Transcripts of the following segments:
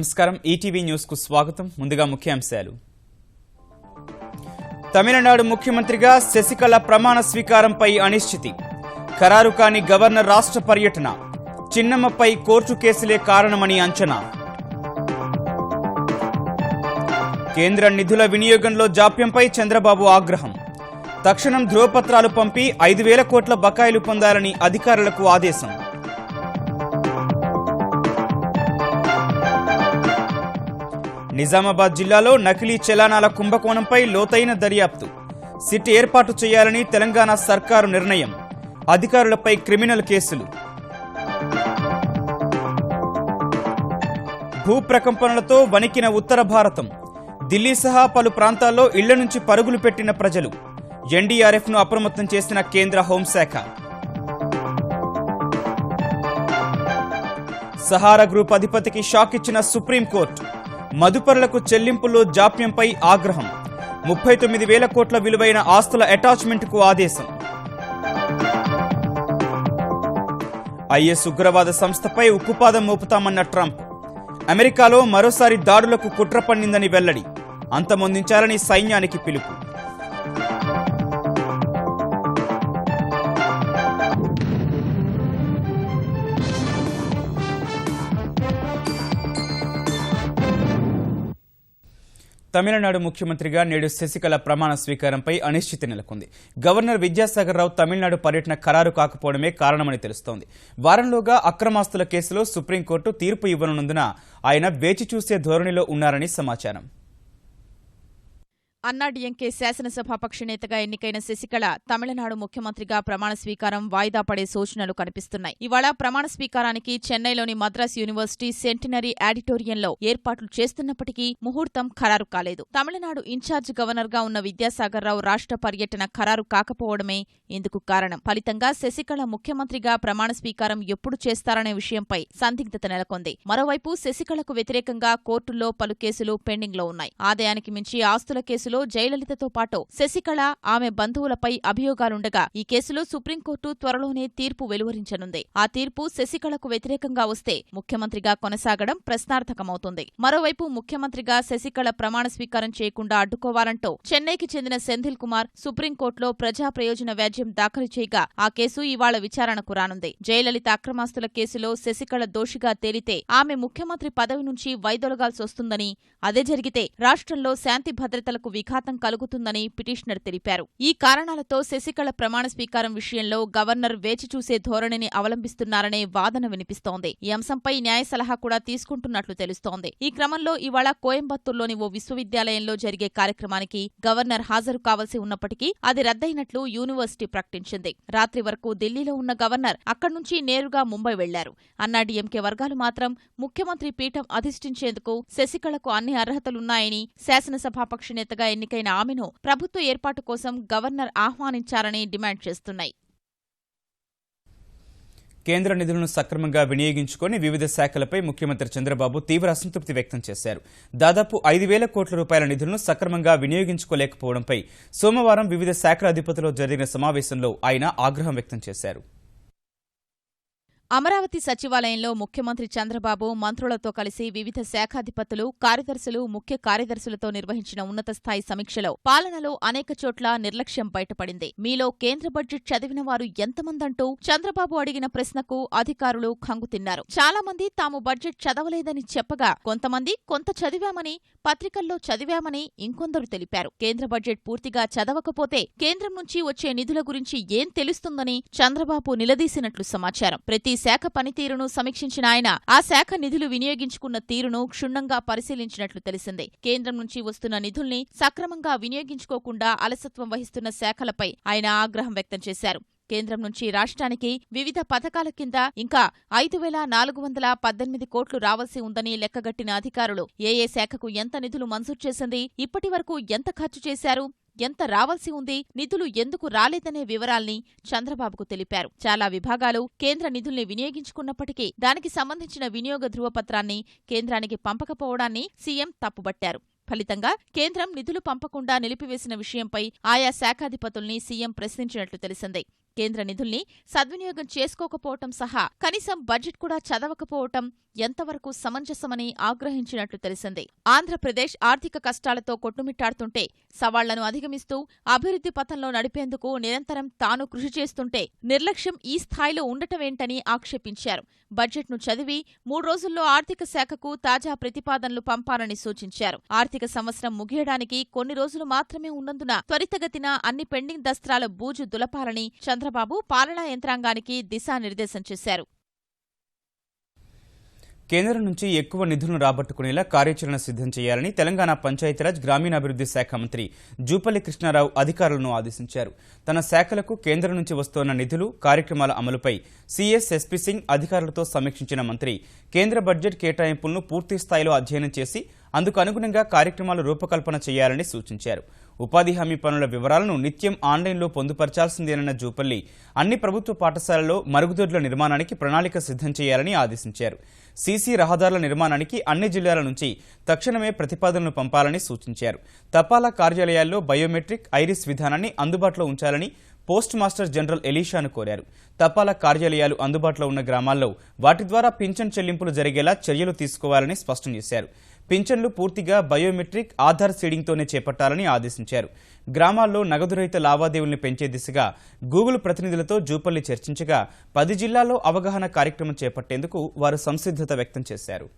నమస్కారం ETV news కు స్వాగతం. ముందుగా ముఖ్యాంశాలు. తమిళనాడు ముఖ్యమంత్రిగా శశికళ ప్రమాణ స్వీకారంపై అనిశ్చితి. ఖరారు కాని గవర్నర్ రాష్ట్ర పర్యటన. చిన్నమ్మపై కోర్టు కేసులే కారణమని అంచనా. కేంద్ర నిధుల వినియోగంలో జాప్యంపై చంద్రబాబు ఆగ్రహం. తక్షణం ధ్రువపత్రాలు పంపి 5,000 కోట్ల బకాయిలు పొందాలని అధికారులకు ఆదేశం. నిజామాబాద్ జిల్లాలో నకిలీ చలానాల కుంభకోణంపై లోతైన దర్యాప్తు. సిట్ ఏర్పాటు చేయాలని తెలంగాణ సర్కారు నిర్ణయం. అధికారులపై క్రిమినల్ కేసులు. భూప్రకంపనలతో వణికిన ఉత్తర భారతం. ఢిల్లీ సహా పలు ప్రాంతాల్లో ఇళ్ల నుంచి పరుగులు పెట్టిన ప్రజలు. ఎన్డీఆర్ఎఫ్ను అప్రమత్తం చేసిన కేంద్ర హోంశాఖ. సహారా గ్రూప్ అధిపతికి షాక్ ఇచ్చిన సుప్రీంకోర్టు. మదుపరులకు చెల్లింపుల్లో జాప్యంపై ఆగ్రహం. 39,000 కోట్ల విలువైన ఆస్తుల అటాచ్మెంట్కు ఆదేశం. ఐఎస్ ఉగ్రవాద సంస్థపై ఉక్కుపాదం మోపుతామన్న ట్రంప్. అమెరికాలో మరోసారి దాడులకు కుట్ర పన్నిందని వెల్లడి. అంతమొందించాలని సైన్యానికి పిలుపు. తమిళనాడు ముఖ్యమంత్రిగా నేడు శశికళ ప్రమాణ స్వీకారంపై అనిశ్చితి నెలకొంది. గవర్నర్ విద్యాసాగర్ రావు తమిళనాడు పర్యటన ఖరారు కాకపోవడమే కారణమని తెలుస్తోంది. వారంలోగా అక్రమాస్తుల కేసులో సుప్రీంకోర్టు తీర్పు ఇవ్వనున్నందున ఆయన వేచి చూసే ధోరణిలో ఉన్నారని సమాచారం. అన్నాడీఎంకే శాసనసభాపక్ష నేతగా ఎన్నికైన శశికళ తమిళనాడు ముఖ్యమంత్రిగా ప్రమాణ స్వీకారం వాయిదా పడే సూచనలు కనిపిస్తున్నాయి. ఇవాళ ప్రమాణ స్వీకారానికి చెన్నైలోని మద్రాస్ యూనివర్సిటీ సెంటినరీ ఆడిటోరియంలో ఏర్పాట్లు చేస్తున్నప్పటికీ ముహూర్తం ఖరారు కాలేదు. తమిళనాడు ఇన్ఛార్జ్ గవర్నర్గా ఉన్న విద్యాసాగర్ రావు రాష్ట్ర పర్యటన ఖరారు కాకపోవడమే ఇందుకు కారణం. ఫలితంగా శశికళ ముఖ్యమంత్రిగా ప్రమాణ స్వీకారం ఎప్పుడు చేస్తారనే విషయంపై సందిగ్ధత నెలకొంది. మరోవైపు శశికళకు వ్యతిరేకంగా కోర్టుల్లో పలు కేసులు పెండింగ్లో ఉన్నాయి. ఆదాయానికి మించి ఆస్తుల కేసులో జయలలితతో పాటు శశికళ, ఆమె బంధువులపై అభియోగాలుండగా ఈ కేసులో సుప్రీంకోర్టు త్వరలోనే తీర్పు వెలువరించనుంది. ఆ తీర్పు శశికళకు వ్యతిరేకంగా వస్తే ముఖ్యమంత్రిగా కొనసాగడం ప్రశ్నార్థకమవుతుంది. మరోవైపు ముఖ్యమంత్రిగా శశికళ ప్రమాణ స్వీకారం చేయకుండా అడ్డుకోవాలంటూ చెన్నైకి చెందిన సెంథిల్ కుమార్ సుప్రీంకోర్టులో ప్రజా ప్రయోజన వ్యాజ్యం దాఖలు చేయగా ఆ కేసు ఇవాళ విచారణకు రానుంది. జయలలిత అక్రమాస్తుల కేసులో శశికళ దోషిగా తేలితే ఆమె ముఖ్యమంత్రి పదవి నుంచి వైదొలగాల్సొస్తుందని, అదే జరిగితే రాష్ట్రంలో శాంతి భద్రతలకు విఘాతం కలుగుతుందని పిటిషనర్ తెలిపారు. ఈ కారణాలతో శశికళ ప్రమాణ స్వీకారం విషయంలో గవర్నర్ వేచి చూసే ధోరణిని అవలంబిస్తున్నారనే వాదన వినిపిస్తోంది. ఈ అంశంపై న్యాయ సలహా కూడా తీసుకుంటున్నట్లు తెలుస్తోంది. ఈ క్రమంలో ఇవాళ కోయంబత్తూర్లోని ఓ విశ్వవిద్యాలయంలో జరిగే కార్యక్రమానికి గవర్నర్ హాజరు కావాల్సి ఉన్నప్పటికీ అది రద్దయినట్లు యూనివర్సిటీ ప్రకటించింది. రాత్రి వరకు ఢిల్లీలో ఉన్న గవర్నర్ అక్కడి నుంచి నేరుగా ముంబై వెళ్లారు. అన్నాడీఎంకే వర్గాలు మాత్రం ముఖ్యమంత్రి పీఠం అధిష్ఠించేందుకు శశికళకు అన్ని అర్హతలున్నాయని, శాసనసభాపక్ష నేతగా ఎన్నికైన ఆమెను ప్రభుత్వ ఏర్పాటు కోసం గవర్నర్ ఆహ్వానించారని డిమాండ్ చేస్తున్నాయి. కేంద్ర నిధులను సక్రమంగా వినియోగించుకుని వివిధ శాఖలపై ముఖ్యమంత్రి చంద్రబాబు తీవ్ర అసంతృప్తి వ్యక్తం చేశారు. దాదాపు 5,000 కోట్ల రూపాయల నిధులను సక్రమంగా వినియోగించుకోలేకపోవడంపై సోమవారం వివిధ శాఖల అధిపతులు జరిగిన సమావేశంలో ఆయన ఆగ్రహం వ్యక్తం చేశారు. అమరావతి సచివాలయంలో ముఖ్యమంత్రి చంద్రబాబు మంత్రులతో కలిసి వివిధ శాఖాధిపతులు, కార్యదర్శులు, ముఖ్య కార్యదర్శులతో నిర్వహించిన ఉన్నతస్థాయి సమీక్షలో పాలనలో అనేక చోట్ల నిర్లక్ష్యం బయటపడింది. మీలో కేంద్ర బడ్జెట్ చదివిన వారు ఎంతమందంటూ చంద్రబాబు అడిగిన ప్రశ్నకు అధికారులు ఖంగుతిన్నారు. చాలా మంది తాము బడ్జెట్ చదవలేదని చెప్పగా, కొంతమంది కొంత చదివామని, పత్రికల్లో చదివామని ఇంకొందరు తెలిపారు. కేంద్ర బడ్జెట్ పూర్తిగా చదవకపోతే కేంద్రం నుంచి వచ్చే నిధుల గురించి ఏం తెలుస్తుందని చంద్రబాబు నిలదీసినట్లు సమాచారం. ప్రతి శాఖ పనితీరును సమీక్షించిన ఆయన ఆ శాఖ నిధులు వినియోగించుకున్న తీరును క్షుణ్ణంగా పరిశీలించినట్లు తెలిసింది. కేంద్రం నుంచి వస్తున్న నిధుల్ని సక్రమంగా వినియోగించుకోకుండా అలసత్వం వహిస్తున్న శాఖలపై ఆయన ఆగ్రహం వ్యక్తం చేశారు. కేంద్రం నుంచి రాష్ట్రానికి వివిధ పథకాల కింద ఇంకా 5,418 కోట్లు రావాల్సి ఉందని లెక్కగట్టిన అధికారులు ఏ శాఖకు ఎంత నిధులు మంజూరు చేసింది, ఇప్పటివరకు ఎంత ఖర్చు చేశారు, ఎంత రావాల్సి ఉంది, నిధులు ఎందుకు రాలేదనే వివరాల్ని చంద్రబాబుకు తెలిపారు. చాలా విభాగాలు కేంద్ర నిధుల్ని వినియోగించుకున్నప్పటికీ దానికి సంబంధించిన వినియోగ ధృవపత్రాన్ని కేంద్రానికి పంపకపోవడాన్ని సీఎం తప్పుబట్టారు. ఫలితంగా కేంద్రం నిధులు పంపకుండా నిలిపివేసిన విషయంపై ఆయా శాఖాధిపతుల్ని సీఎం ప్రశ్నించినట్లు తెలిసింది. కేంద్ర నిధుల్ని సద్వినియోగం చేసుకోకపోవటం సహా కనీసం బడ్జెట్ కూడా చదవకపోవటం ఎంతవరకు సమంజసమని ఆగ్రహించినట్లు తెలిసింది. ఆంధ్రప్రదేశ్ ఆర్థిక కష్టాలతో కొట్టుమిట్టాడుతుంటే సవాళ్లను అధిగమిస్తూ అభివృద్ధి పథంలో నడిపేందుకు నిరంతరం తాను కృషి చేస్తుంటే నిర్లక్ష్యం ఈ స్థాయిలో ఉండటమేంటని ఆక్షేపించారు. బడ్జెట్ను చదివి 3 రోజుల్లో ఆర్థిక శాఖకు తాజా ప్రతిపాదనలు పంపాలని సూచించారు. ఆర్థిక సంవత్సరం ముగియడానికి కొన్ని రోజులు మాత్రమే ఉన్నందున త్వరితగతిన అన్ని పెండింగ్ దస్త్రాల బూజు దులపాలని చంద్రబాబు పాలనా యంత్రాంగానికి దిశానిర్దేశం చేశారు. కేంద్రం నుంచి ఎక్కువ నిధులను రాబట్టుకునేలా కార్యాచరణ సిద్ధం చేయాలని తెలంగాణ పంచాయతీరాజ్ గ్రామీణాభివృద్ధి శాఖ మంత్రి జూపల్లి కృష్ణారావు అధికారులను ఆదేశించారు. తన శాఖలకు కేంద్రం నుంచి వస్తోన్న నిధులు, కార్యక్రమాల అమలుపై సీఎస్ ఎస్పీ సింగ్ అధికారులతో సమీక్షించిన మంత్రి కేంద్ర బడ్జెట్ కేటాయింపులను పూర్తి స్థాయిలో అధ్యయనం చేసి అందుకు అనుగుణంగా కార్యక్రమాలు రూపకల్పన చేయాలని సూచించారు. ఉపాధి హామీ పనుల వివరాలను నిత్యం ఆన్లైన్లో పొందుపరచాల్సిందేనన్న జూపల్లి అన్ని ప్రభుత్వ పాఠశాలల్లో మరుగుదొడ్ల నిర్మాణానికి ప్రణాళిక సిద్ధం చేయాలని ఆదేశించారు. సీసీ రహదారుల నిర్మాణానికి అన్ని జిల్లాల నుంచి తక్షణమే ప్రతిపాదనలు పంపాలని సూచించారు. తపాలా కార్యాలయాల్లో బయోమెట్రిక్, ఐరిస్ విధానాన్ని అందుబాటులో ఉంచాలని పోస్ట్ మాస్టర్ జనరల్ ఎలీషాను కోరారు. తపాలా కార్యాలయాలు అందుబాటులో ఉన్న గ్రామాల్లో వాటి ద్వారా పింఛన్ చెల్లింపులు జరిగేలా చర్యలు తీసుకోవాలని స్పష్టం చేశారు. పింఛన్లు పూర్తిగా బయోమెట్రిక్, ఆధార్ సీడింగ్తోనే చేపట్టాలని ఆదేశించారు. గ్రామాల్లో నగదు రహిత లావాదేవీలను పెంచే దిశగా గూగుల్ ప్రతినిధులతో జూపల్లి చర్చించగా 10 జిల్లాల్లో అవగాహన కార్యక్రమం చేపట్టేందుకు వారు సంసిద్ధత వ్యక్తం చేశారు.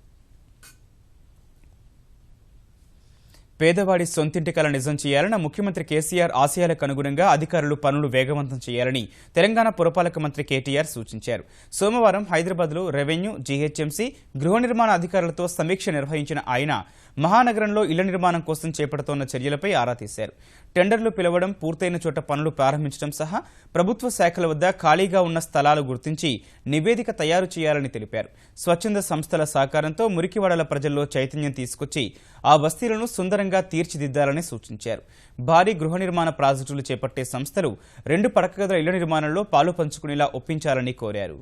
పేదవాడి సొంతింటి కల నిజం చేయాలన్న ముఖ్యమంత్రి కేసీఆర్ ఆశయాలకు అనుగుణంగా అధికారులు పనులు వేగవంతం చేయాలని తెలంగాణ పురపాలక మంత్రి కేటీఆర్ సూచించారు. సోమవారం హైదరాబాద్లో రెవెన్యూ, జీహెచ్ఎంసీ, గృహ నిర్మాణ అధికారులతో సమీక్ష నిర్వహించిన ఆయన మహానగరంలో ఇళ్ల నిర్మాణం కోసం చేపడుతోన్న చర్యలపై ఆరా తీశారు. టెండర్లు పిలవడం, పూర్తయిన చోట పనులు ప్రారంభించడం సహా ప్రభుత్వ శాఖల వద్ద ఖాళీగా ఉన్న స్థలాలు గుర్తించి నివేదిక తయారు చేయాలని తెలిపారు. స్వచ్ఛంద సంస్థల సహకారంతో మురికివాడల ప్రజల్లో చైతన్యం తీసుకొచ్చి ఆ బస్తీలను సుందరంగా తీర్చిదిద్దాలని సూచించారు. భారీ గృహ నిర్మాణ ప్రాజెక్టులు చేపట్టే సంస్థలు 2 పడకగదుల ఇళ్ల నిర్మాణంలో పాలు పంచుకునేలా ఒప్పించాలని కోరారు.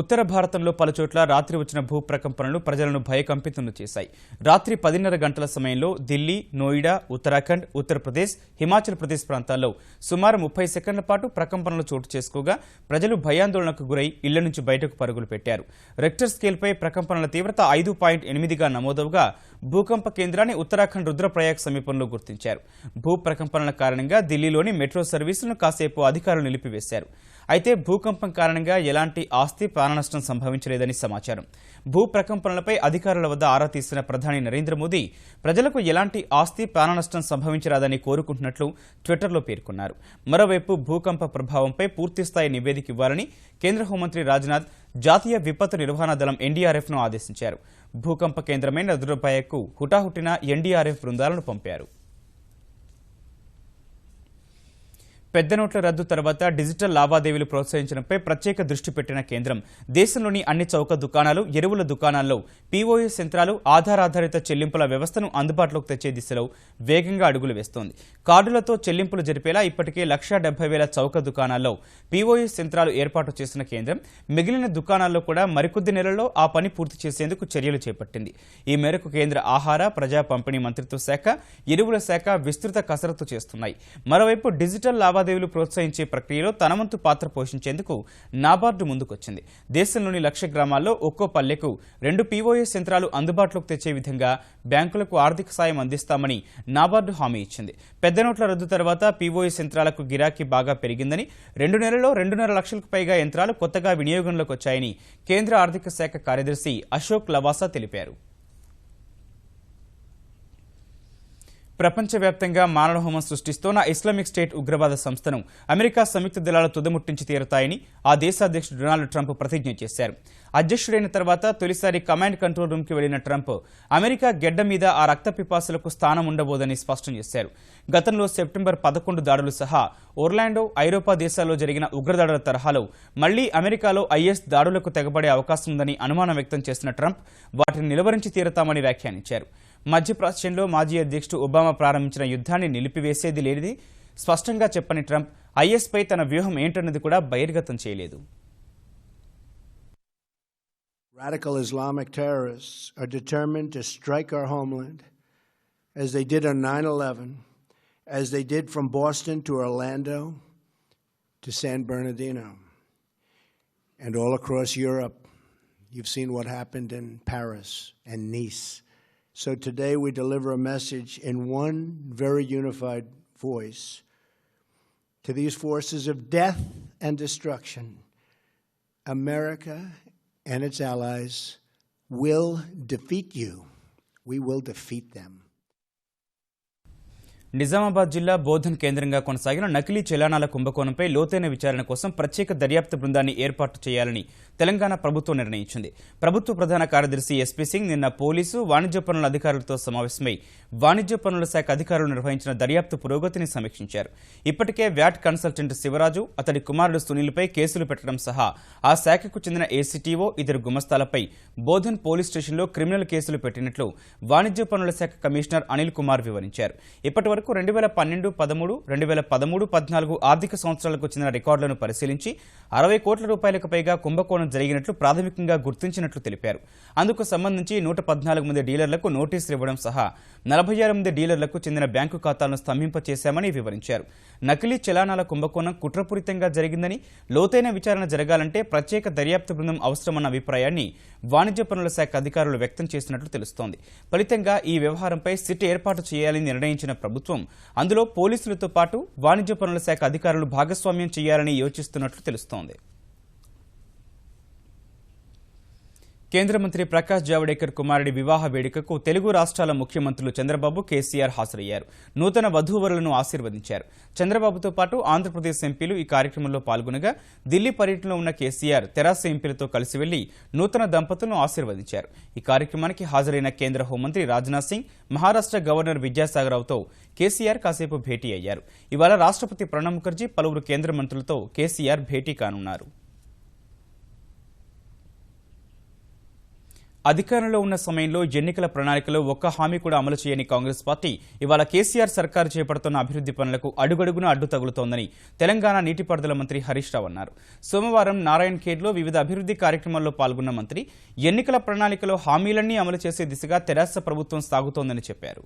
ఉత్తర భారతంలో పలుచోట్ల రాత్రి వచ్చిన భూప్రకంపనలు ప్రజలను భయకంపితులు చేశాయి. రాత్రి 10:30 గంటల సమయంలో ఢిల్లీ, నోయిడా, ఉత్తరాఖండ్, ఉత్తరప్రదేశ్, హిమాచల్ ప్రదేశ్ ప్రాంతాల్లో సుమారు 30 సెకండ్ల పాటు ప్రకంపనలు చోటు చేసుకోగా ప్రజలు భయాందోళనకు గురై ఇళ్ల నుంచి బయటకు పరుగులు పెట్టారు. రెక్టర్ స్కేల్పై ప్రకంపనల తీవ్రత 5.8గా నమోదవగా భూకంప కేంద్రాన్ని ఉత్తరాఖండ్ రుద్రప్రయాగ్ సమీపంలో గుర్తించారు. భూప్రకంపనల కారణంగా ఢిల్లీలోని మెట్రో సర్వీసులను కాసేపు అధికారులు నిలిపివేశారు. అయితే భూకంపం కారణంగా ఎలాంటి ఆస్తి, ప్రాణనష్టం సంభవించలేదని సమాచారం. భూప్రకంపనలపై అధికారుల వద్ద ఆరా తీసిన ప్రధాని నరేంద్ర మోదీ ప్రజలకు ఎలాంటి ఆస్తి, ప్రాణనష్టం సంభవించరాదని కోరుకుంటున్నట్లు ట్విట్టర్లో పేర్కొన్నారు. మరోవైపు భూకంప ప్రభావంపై పూర్తిస్థాయి నివేదిక ఇవ్వాలని కేంద్ర హోంమంత్రి రాజ్నాథ్ జాతీయ విపత్తు నిర్వహణ దళం ఎన్డీఆర్ఎఫ్ను ఆదేశించారు. భూకంప కేంద్రమైన రుద్రప్రయాగ్కు హుటాహుటిన ఎన్డీఆర్ఎఫ్ బృందాలను పంపారు. పెద్ద నోట్ల రద్దు తర్వాత డిజిటల్ లావాదేవీలు ప్రోత్సహించడంపై ప్రత్యేక దృష్టి పెట్టిన కేంద్రం దేశంలోని అన్ని చౌక దుకాణాలు, ఎరువుల దుకాణాల్లో పీఓఎస్ యంత్రాలు, ఆధార్ ఆధారిత చెల్లింపుల వ్యవస్థను అందుబాటులోకి తెచ్చే దిశలో వేగంగా అడుగులు వేస్తోంది. కార్డులతో చెల్లింపులు జరిపేలా ఇప్పటికే 1,70,000 చౌక దుకాణాల్లో పీఓఎస్ యంత్రాలు ఏర్పాటు చేసిన కేంద్రం మిగిలిన దుకాణాల్లో కూడా మరికొద్ది నెలల్లో ఆ పని పూర్తి చేసేందుకు చర్యలు చేపట్టింది. ఈ మేరకు కేంద్ర ఆహార, ప్రజా పంపిణీ మంత్రిత్వ శాఖ, ఎరువుల శాఖ విస్తృత కసరత్తు చేస్తున్నాయి. మరోవైపు డిజిటల్ లావాదేవీలు ప్రోత్సహించే ప్రక్రియలో తన వంతు పాత్ర పోషించేందుకు నాబార్డు ముందుకొచ్చింది. దేశంలోని 1,00,000 గ్రామాల్లో ఒక్కో పల్లెకు 2 పీఓఎస్ యంత్రాలు అందుబాటులోకి తెచ్చే విధంగా బ్యాంకులకు ఆర్థిక సాయం అందిస్తామని నాబార్డు హామీ ఇచ్చింది. పెద్ద నోట్ల రద్దు తర్వాత పీఓఎస్ యంత్రాలకు గిరాకీ బాగా పెరిగిందని, 2 నెలల్లో 2.5 లక్షలకు పైగా యంత్రాలు కొత్తగా వినియోగంలోకి వచ్చాయని కేంద్ర ఆర్థిక శాఖ కార్యదర్శి అశోక్ లవాసా తెలిపారు. ప్రపంచవ్యాప్తంగా మానవహోమం సృష్టిస్తోన్న ఇస్లామిక్ స్టేట్ ఉగ్రవాద సంస్థను అమెరికా సంయుక్త దళాలు తుదముట్టించి తీరతాయని ఆ దేశ అధ్యక్షుడు డొనాల్డ్ ట్రంప్ ప్రతిజ్ఞ చేశారు. అధ్యక్షుడైన తర్వాత తొలిసారి కమాండ్ కంట్రోల్ రూమ్కి వెళ్లిన ట్రంప్ అమెరికా గెడ్డ మీద ఆ రక్త పిపాసులకు స్థానం ఉండబోదని స్పష్టం చేశారు. గతంలో సెప్టెంబర్ 11 దాడులు సహా ఒర్లాండో, ఐరోపా దేశాల్లో జరిగిన ఉగ్రదాడుల తరహాలో మళ్లీ అమెరికాలో ఐఎస్ దాడులకు తెగబడే అవకాశం ఉందని అనుమానం వ్యక్తం చేసిన ట్రంప్ వాటిని నిలువరించి తీరతామని వ్యాఖ్యానించారు. మధ్యప్రాచ్యంలో మాజీ అధ్యక్షుడు ఒబామా ప్రారంభించిన యుద్ధాన్ని నిలిపివేసేది లేనిది స్పష్టంగా చెప్పని ట్రంప్ ఐఎస్పై తన వ్యూహం ఏంటన్నది కూడా బహిర్గతం చేయలేదు. Radical Islamic terrorists are determined to strike our homeland as they did on 9/11 as they did from Boston to Orlando to San Bernardino and all across Europe. You've seen what happened in Paris and Nice. So today we deliver a message in one very unified voice to these forces of death and destruction. America and its allies will defeat you. We will defeat them. Nizamabad జిల్లా బోధన్ కేంద్రంగా కొనసాగిన నకిలీ చలానాల కుంభకోణంపై లోతైన విచారణ కోసం ప్రత్యేక దర్యాప్తు బృందాన్ని ఏర్పాటు చేయాలని తెలంగాణ ప్రభుత్వం నిర్ణయించింది. ప్రభుత్వ ప్రధాన కార్యదర్శి ఎస్పీ సింగ్ నిన్న పోలీసు వాణిజ్య పన్నుల అధికారులతో సమావేశమై వాణిజ్య పన్నుల శాఖ అధికారులు నిర్వహించిన దర్యాప్తు పురోగతిని సమీక్షించారు. ఇప్పటికే వ్యాట్ కన్సల్టెంట్ శివరాజు, అతడి కుమారుడు సునీల్పై కేసులు పెట్టడం సహా ఆ శాఖకు చెందిన ఏసీటీఓ, ఇద్దరు గుమస్తాలపై బోధన్ పోలీస్ స్టేషన్లో క్రిమినల్ కేసులు పెట్టినట్లు వాణిజ్య పన్నుల శాఖ కమిషనర్ అనిల్ కుమార్ వివరించారు. ఇప్పటి వరకు 2012-13, 2013-14 ఆర్థిక సంవత్సరాలకు చెందిన రికార్డులను పరిశీలించి 60 కోట్ల రూపాయలకు పైగా కుంభకోణం జరిగినట్లు ప్రాథమికంగా గుర్తించినట్లు తెలిపారు. అందుకు సంబంధించి 114 మంది డీలర్లకు నోటీసులు ఇవ్వడం సహా 46 మంది డీలర్లకు చెందిన బ్యాంకు ఖాతాలను స్తంభింపచేశామని వివరించారు. నకిలీ చలానాల కుంభకోణం కుట్రపూరితంగా జరిగిందని, లోతైన విచారణ జరగాలంటే ప్రత్యేక దర్యాప్తు బృందం అవసరమన్న అభిప్రాయాన్ని వాణిజ్య పన్నుల శాఖ అధికారులు వ్యక్తం చేసినట్లు తెలుస్తోంది. ఫలితంగా ఈ వ్యవహారంపై సిట్ ఏర్పాటు చేయాలని నిర్ణయించిన ప్రభుత్వం అందులో పోలీసులతో పాటు వాణిజ్య పన్నుల శాఖ అధికారులు భాగస్వామ్యం చేయాలని యోచిస్తున్నట్లు తెలుస్తోంది. కేంద్ర మంత్రి ప్రకాష్ జావడేకర్ కుమారుడి వివాహ వేడుకకు తెలుగు రాష్ట్రాల ముఖ్యమంత్రులు చంద్రబాబు, కేసీఆర్ హాజరయ్యారు. నూతన వధూవరులను ఆశీర్వదించారు. చంద్రబాబుతో పాటు ఆంధ్రప్రదేశ్ ఎంపీలు ఈ కార్యక్రమంలో పాల్గొనగా ఢిల్లీ పర్యటనలో ఉన్న కేసీఆర్ తెరాస ఎంపీలతో కలిసి వెళ్లి నూతన దంపతులను ఆశీర్వదించారు. ఈ కార్యక్రమానికి హాజరైన కేంద్ర హోంమంత్రి రాజ్నాథ్ సింగ్, మహారాష్ట్ర గవర్నర్ విద్యాసాగర్రావుతో కేసీఆర్ కాసేపు భేటీ అయ్యారు. ఇవాళ రాష్ట్రపతి ప్రణబ్ ముఖర్జీ, పలువురు కేంద్ర మంత్రులతో కేసీఆర్ భేటీ కానున్నారు. అధికారంలో ఉన్న సమయంలో ఎన్నికల ప్రణాళికలో ఒక్క హామీ కూడా అమలు చేయని కాంగ్రెస్ పార్టీ ఇవాళ కేసీఆర్ సర్కారు చేపడుతున్న అభివృద్ధి పనులకు అడుగడుగునా అడ్డు తగులుతోందని తెలంగాణ నీటిపారుదల మంత్రి హరీష్ రావు అన్నారు. సోమవారం నారాయణ్ ఖేడ్లో వివిధ అభివృద్ధి కార్యక్రమాల్లో పాల్గొన్న మంత్రి ఎన్నికల ప్రణాళికలో హామీలన్నీ అమలు చేసే దిశగా తెరాస ప్రభుత్వం సాగుతోందని చెప్పారు.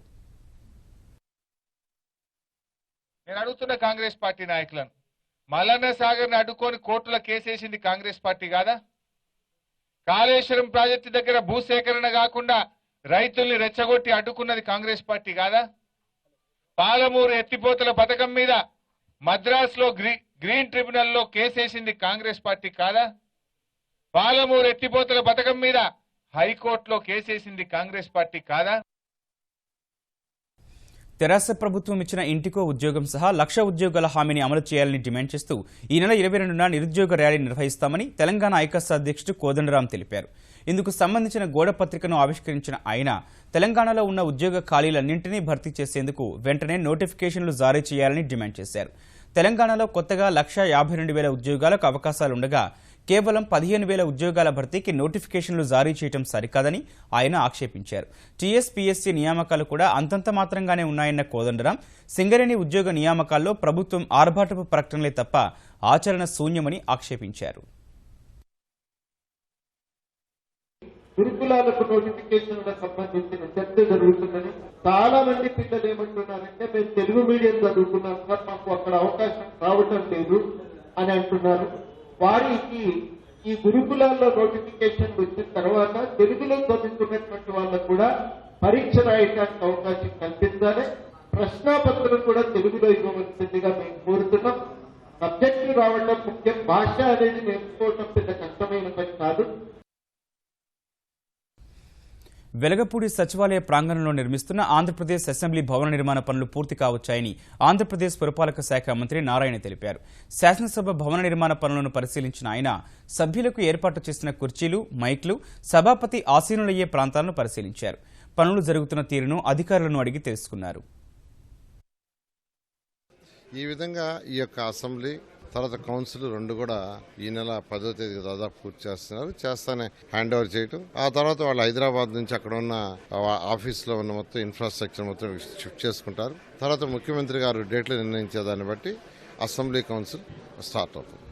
నేను అడుగుతున్న కాంగ్రెస్ పార్టీ నాయకులను, మల్లన్న సాగర్ని అడ్డుకొని కోర్టులో కేసేసింది కాంగ్రెస్ పార్టీ కాదా? కాళేశ్వరం ప్రాజెక్టు దగ్గర భూసేకరణ కాకుండా రైతుల్ని రెచ్చగొట్టి అడ్డుకున్నది కాంగ్రెస్ పార్టీ కాదా? పాలమూరు ఎత్తిపోతల పథకం మీద మద్రాసులో గ్రీన్ ట్రిబ్యునల్లో కేసేసింది కాంగ్రెస్ పార్టీ కాదా? పాలమూరు ఎత్తిపోతల పథకం మీద హైకోర్టులో కేసేసింది కాంగ్రెస్ పార్టీ కాదా? తెరాస ప్రభుత్వం ఇచ్చిన ఇంటికో ఉద్యోగం సహా 1,00,000 ఉద్యోగాల హామీని అమలు చేయాలని డిమాండ్ చేస్తూ ఈ నెల 22న నిరుద్యోగ ర్యాలీ నిర్వహిస్తామని తెలంగాణ ఐకాస అధ్యక్షుడు కోదండరాం తెలిపారు. ఇందుకు సంబంధించిన గోడ పత్రికను ఆవిష్కరించిన ఆయన తెలంగాణలో ఉన్న ఉద్యోగ ఖాళీలన్నింటినీ భర్తీ చేసేందుకు వెంటనే నోటిఫికేషన్లు జారీ చేయాలని డిమాండ్ చేశారు. తెలంగాణలో కొత్తగా 1,52,000 ఉద్యోగాలకు అవకాశాలుండగా కేవలం 15,000 ఉద్యోగాల భర్తీకి నోటిఫికేషన్లు జారీ చేయడం సరికాదని ఆయన ఆక్షేపించారు. టీఎస్పీఎస్సీ నియామకాలు కూడా అంతంత మాత్రంగానే ఉన్నాయన్న కోదండరాం సింగరేణి ఉద్యోగ నియామకాల్లో ప్రభుత్వం ఆర్భాటపు ప్రకటనలే తప్ప ఆచరణ శూన్యమని ఆక్షేపించారు. గురుకులాలకు నోటిఫికేషన్లకు సంబంధించిన చర్చ జరుగుతుందని చాలా మంది పిల్లలు ఏమంటున్నారంటే, మేము తెలుగు మీడియం చదువుకున్నాం సార్, మాకు అక్కడ అవకాశం రావటం లేదు అని అంటున్నారు. వారికి ఈ గురుకులాల్లో నోటిఫికేషన్ వచ్చిన తర్వాత తెలుగులో చదువుతున్నటువంటి వాళ్ళకు కూడా పరీక్ష రాయడానికి అవకాశం కల్పించాలి. ప్రశ్నాపత్రం కూడా తెలుగులో ఇవ్వవలసిందిగా మేము కోరుతున్నాం. సబ్జెక్టు రావడం ముఖ్యం, భాష అనేది నేర్చుకోవడం పెద్ద కష్టమైన పని కాదు. వెలగపూడి సచివాలయ ప్రాంగణంలో నిర్మిస్తున్న ఆంధ్రప్రదేశ్ అసెంబ్లీ భవన నిర్మాణ పనులు పూర్తి కావచ్చాయని ఆంధ్రప్రదేశ్ పురపాలక శాఖ మంత్రి నారాయణ తెలిపారు. శాసనసభ భవన నిర్మాణ పనులను పరిశీలించిన ఆయన సభ్యులకు ఏర్పాటు చేసిన కుర్చీలు, మైక్లు, సభాపతి ఆసీనులయ్యే ప్రాంతాలను పరిశీలించారు. పనులు జరుగుతున్న తీరును అధికారులను అడిగి తెలుసుకున్నారు. ఈ విధంగా ఈ యొక్క అసెంబ్లీ తర్వాత కౌన్సిల్ రెండు కూడా ఈ నెల 10వ తేదీ దాదాపు పూర్తి చేస్తున్నారు. చేస్తానే హ్యాండ్ ఓవర్ చేయటం, ఆ తర్వాత వాళ్ళు హైదరాబాద్ నుంచి అక్కడ ఉన్న ఆఫీస్లో ఉన్న మొత్తం ఇన్ఫ్రాస్ట్రక్చర్ మొత్తం షిఫ్ట్ చేసుకుంటారు. తర్వాత ముఖ్యమంత్రి గారు డేట్లు నిర్ణయించే దాన్ని బట్టి అసెంబ్లీ కౌన్సిల్ స్టార్ట్ అవుతుంది.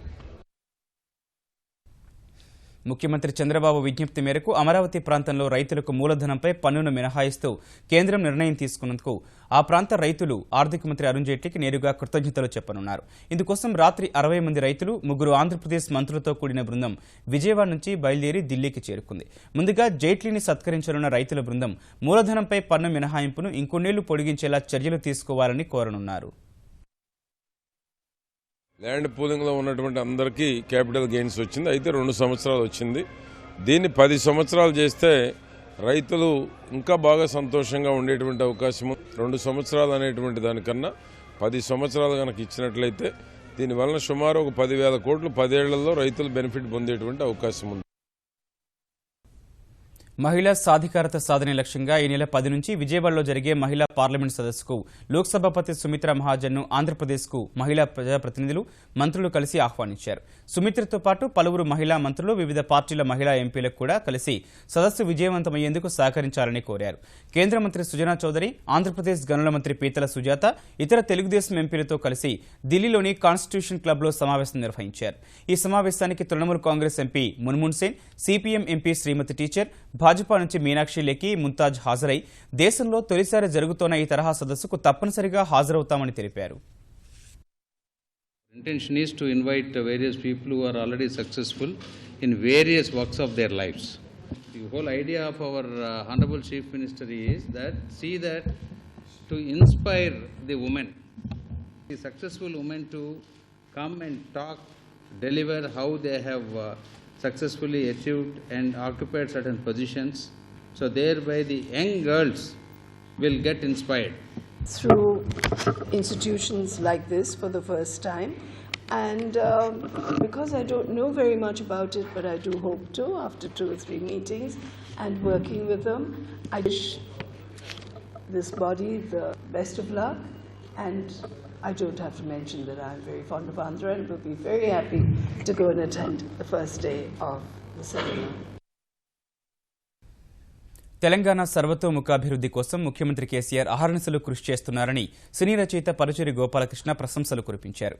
ముఖ్యమంత్రి చంద్రబాబు విజ్ఞప్తి మేరకు అమరావతి ప్రాంతంలో రైతులకు మూలధనంపై పన్నును మినహాయిస్తూ కేంద్రం నిర్ణయం తీసుకున్నందుకు ఆ ప్రాంత రైతులు ఆర్థిక మంత్రి అరుణ్ జైట్లీకి నేరుగా కృతజ్ఞతలు చెప్పనున్నారు. ఇందుకోసం రాత్రి 60 మంది రైతులు, 3 ఆంధ్రప్రదేశ్ మంత్రులతో కూడిన బృందం విజయవాడ నుంచి బయలుదేరి ఢిల్లీకి చేరుకుంది. ముందుగా జైట్లీని సత్కరించనున్న రైతుల బృందం మూలధనంపై పన్ను మినహాయింపును ఇంకొన్నేళ్లు పొడిగించేలా చర్యలు తీసుకోవాలని కోరనున్నారు. ల్యాండ్ పూలింగ్లో ఉన్నటువంటి అందరికీ క్యాపిటల్ గెయిన్స్ వచ్చింది. అయితే 2 సంవత్సరాలు వచ్చింది. దీన్ని 10 సంవత్సరాలు చేస్తే రైతులు ఇంకా బాగా సంతోషంగా ఉండేటువంటి అవకాశం. 2 సంవత్సరాలు అనేటువంటి దానికన్నా 10 సంవత్సరాలు కనుక ఇచ్చినట్లయితే దీనివలన సుమారు ఒక 10,000 కోట్లు 10 ఏళ్లలో రైతులు బెనిఫిట్ పొందేటువంటి అవకాశం ఉంది. మహిళా సాధికారత సాధనే లక్ష్యంగా ఈ నెల 10 నుంచి విజయవాడలో జరిగే మహిళా పార్లమెంట్ సదస్సుకు లోక్సభాపతి సుమిత్రా మహాజన్ను ఆంధ్రప్రదేశ్కు మహిళా ప్రజాప్రతినిధులు, మంత్రులు కలిసి ఆహ్వానించారు. సుమిత్రతో పాటు పలువురు మహిళా మంత్రులు వివిధ పార్టీల మహిళా ఎంపీలకు కూడా కలిసి సదస్సు విజయవంతమయ్యేందుకు సహకరించాలని కోరారు. కేంద్ర మంత్రి సుజనా చౌదరి, ఆంధ్రప్రదేశ్ గనుల మంత్రి పీతల సుజాత, ఇతర తెలుగుదేశం ఎంపీలతో కలిసి ఢిల్లీలోని కాన్స్టిట్యూషన్ క్లబ్లో సమావేశం నిర్వహించారు. ఈ సమావేశానికి Trinamool Congress MP Moonmoon Sen, CPM MP Shrimati teacher, Bhajapa నుంచి మీనాక్షి లేఖి, ముంతాజ్ హాజరై దేశంలో తొలిసారి జరుగుతోన్న ఈ తరహా సదస్సుకు తప్పనిసరిగా హాజరవుతామని తెలిపారు. Intention is to invite various people who are already successful in various walks of their lives. The whole idea of our Honorable Chief Minister is that to inspire the women, the successful women to come and talk, deliver how they have successfully achieved and occupied certain positions, so thereby the young girls will get inspired. Through institutions like this for the first time, and because I don't know very much about it, but I do hope to after 2 or 3 meetings and working with them. I wish this body the best of luck, and I don't have to mention that I'm very fond of Andhra and will be very happy to go and attend the first day of the seminar. Telangana సర్వతోముఖాభివృద్ధి కోసం ముఖ్యమంత్రి కేసీఆర్ అహర్నిశలు కృషి చేస్తున్నారని సినీ రచయిత పరుచూరి గోపాలకృష్ణ ప్రశంసలు కురిపించారు.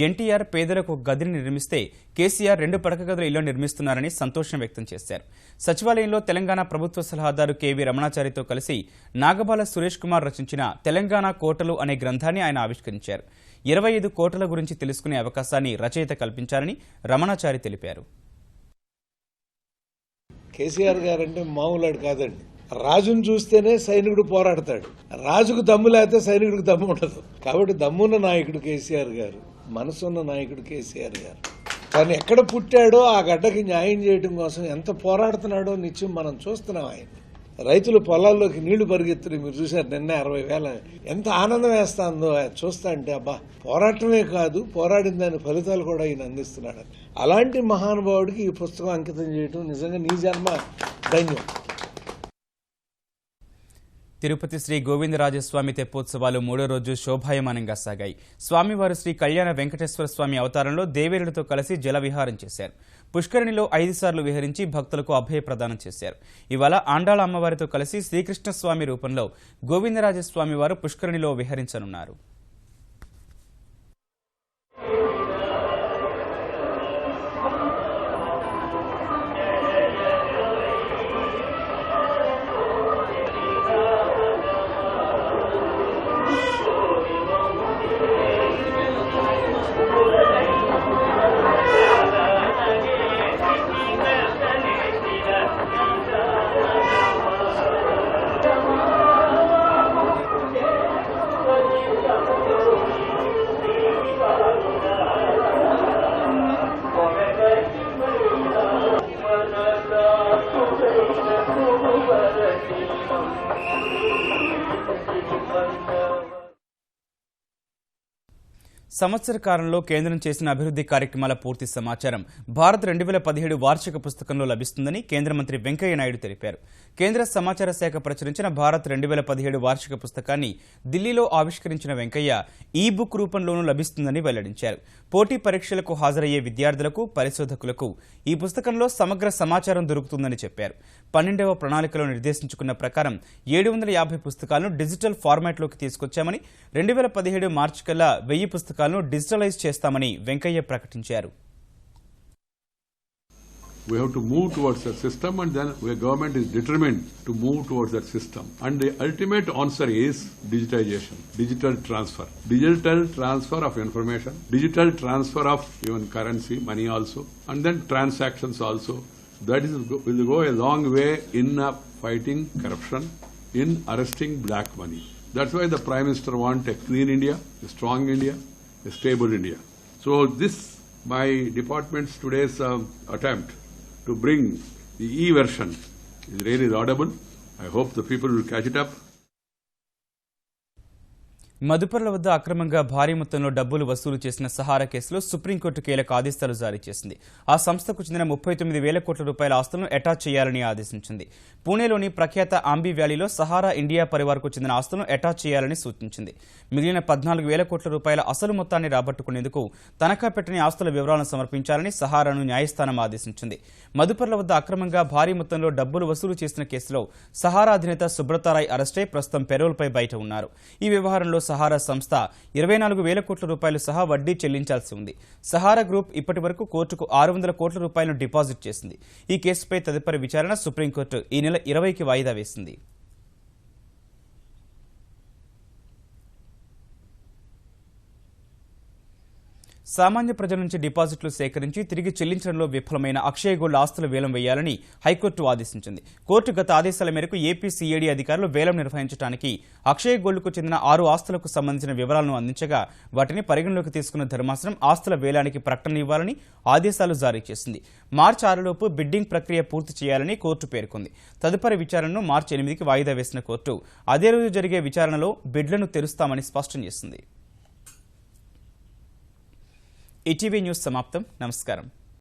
ఎన్టీఆర్ పేదలకు గదిని నిర్మిస్తే కేసీఆర్ 2 పడక గదుల ఇళ్లు నిర్మిస్తున్నారని సంతోషం వ్యక్తం చేశారు. సచివాలయంలో తెలంగాణ ప్రభుత్వ సలహాదారు కెవి రమణాచారితో కలిసి నాగబాల సురేష్ కుమార్ రచించిన తెలంగాణ కోటలు అనే గ్రంథాన్ని ఆయన ఆవిష్కరించారు. 25 కోటల గురించి తెలుసుకునే అవకాశాన్ని రచయిత కల్పించారని రమణాచారి తెలిపారు. కేసీఆర్ గారంటే మామూలాడు కాదండి. రాజును చూస్తేనే సైనికుడు పోరాడతాడు. రాజుకు దమ్ము లేకపోతే సైనికుడికి దమ్ము ఉండదు. కాబట్టి దమ్మున్న నాయకుడు కేసీఆర్ గారు, మనసున్న నాయకుడు కేసీఆర్ గారు. తను ఎక్కడ పుట్టాడో ఆ గడ్డకి న్యాయం చేయడం కోసం ఎంత పోరాడుతున్నాడో నిత్యం మనం చూస్తున్నాం. ఆయన రైతులు పొలాల్లోకి నీళ్లు పరిగెత్తుని మీరు చూశారు నిన్న 60,000. ఎంత ఆనందం వేస్తుందో చూస్తా అంటే, అబ్బా పోరాటమే కాదు పోరాడిన దాని ఫలితాలు కూడా ఈయన అందిస్తున్నాడు. అలాంటి మహానుభావుడికి ఈ పుస్తకం అంకితం చేయడం నిజంగా నీ జన్మ ధన్యం. తిరుపతి శ్రీ గోవిందరాజస్వామి తెప్పోత్సవాలు 3వ రోజు శోభాయమానంగా సాగాయి. స్వామివారు శ్రీ కళ్యాణ వెంకటేశ్వర స్వామి అవతారంలో దేవేరులతో కలిసి జల విహారం చేశారు. పుష్కరిణిలో 5 సార్లు విహరించి భక్తులకు అభయ ప్రదానం చేశారు. ఇవాళ ఆండాళ అమ్మవారితో కలిసి శ్రీకృష్ణస్వామి రూపంలో గోవిందరాజస్వామి వారు పుష్కరిణిలో విహరించనున్నారు. సంవత్సర కాలంలో కేంద్రం చేసిన అభివృద్ధి కార్యక్రమాల పూర్తి సమాచారం భారత్ 2017 వార్షిక పుస్తకంలో లభిస్తుందని కేంద్ర మంత్రి వెంకయ్య నాయుడు తెలిపారు. కేంద్ర సమాచార శాఖ ప్రచురించిన భారత్ 2017 వార్షిక పుస్తకాన్ని ఢిల్లీలో ఆవిష్కరించిన వెంకయ్య ఈ బుక్ రూపంలోనూ లభిస్తుందని వెల్లడించారు. పోటీ పరీక్షలకు హాజరయ్యే విద్యార్థులకు, పరిశోధకులకు ఈ పుస్తకంలో సమగ్ర సమాచారం దొరుకుతుందని చెప్పారు. 12వ ప్రణాళికలో నిర్దేశించుకున్న ప్రకారం 750 పుస్తకాలను డిజిటల్ ఫార్మాట్లోకి తీసుకొచ్చామని, 2017 మార్చి కల్లా 1000 పుస్తకాలను డిజిటలైజ్ చేస్తామని వెంకయ్య ప్రకటించారు. We have to move towards that system, and then the government is determined to move towards that system. And the ultimate answer is digitization, digital transfer of information, digital transfer of even currency, money also, and then transactions also. That will go a long way in fighting corruption, in arresting black money. That's why the Prime Minister wants a clean India, a strong India, a stable India. So this, my department's today's attempt to bring the e-version is really laudable. I hope the people will catch it up. మదుపర్ల వద్ద అక్రమంగా భారీ మొత్తంలో డబ్బులు వసూలు చేసిన Sahara కేసులో supreme court కీలక ఆదేశాలు జారీ చేసింది. ఆ సంస్థకు చెందిన 39,000 కోట్ల రూపాయల ఆస్తులను అటాచ్ చేయాలని ఆదేశించింది. పూణేలోని ప్రఖ్యాత ఆంబీ వ్యాలీలో సహారా ఇండియా పరివార్కు చెందిన ఆస్తులను అటాచ్ చేయాలని సూచించింది. మిగిలిన 14,000 కోట్ల రూపాయల అసలు మొత్తాన్ని రాబట్టుకునేందుకు తనఖా పెట్టని ఆస్తుల వివరాలను సమర్పించాలని సహారాను న్యాయస్థానం ఆదేశించింది. మదుపర్ల వద్ద అక్రమంగా భారీ మొత్తంలో డబ్బులు వసూలు చేసిన కేసులో సహారా అధినేత సుబ్రతారాయ్ అరెస్టై ప్రస్తుతం పెరోల్పై బయట ఉన్నారు. ఈ వ్యవహారంలో సహారా సంస్థ 24,000 కోట్ల రూపాయలు సహా వడ్డీ చెల్లించాల్సి ఉంది. సహారా గ్రూప్ ఇప్పటి వరకు కోర్టుకు 600 కోట్ల రూపాయలను డిపాజిట్ చేసింది. ఈ కేసుపై తదుపరి విచారణ సుప్రీంకోర్టు ఈ నెల 20కి వాయిదా వేసింది. సామాన్య ప్రజల నుంచి డిపాజిట్లు సేకరించి తిరిగి చెల్లించడంలో విఫలమైన అక్షయ గోల్డ్ ఆస్తుల వేలం వేయాలని హైకోర్టు ఆదేశించింది. కోర్టు గత ఆదేశాల మేరకు ఏపీ సిఐడి అధికారులు వేలం నిర్వహించడానికి అక్షయ గోల్డ్కు చెందిన 6 ఆస్తులకు సంబంధించిన వివరాలను అందించగా వాటిని పరిగణలోకి తీసుకున్న ధర్మాసనం ఆస్తుల వేలానికి ప్రకటన ఇవ్వాలని ఆదేశాలు జారీ చేసింది. మార్చి 6లోపు బిడ్డింగ్ ప్రక్రియ పూర్తి చేయాలని కోర్టు పేర్కొంది. తదుపరి విచారణను మార్చి 8కి వాయిదా వేసిన కోర్టు అదే రోజు జరిగే విచారణలో బిడ్లను తెరుస్తామని స్పష్టం చేసింది. ఈటీవీ న్యూస్ సమాప్తం. నమస్కారం.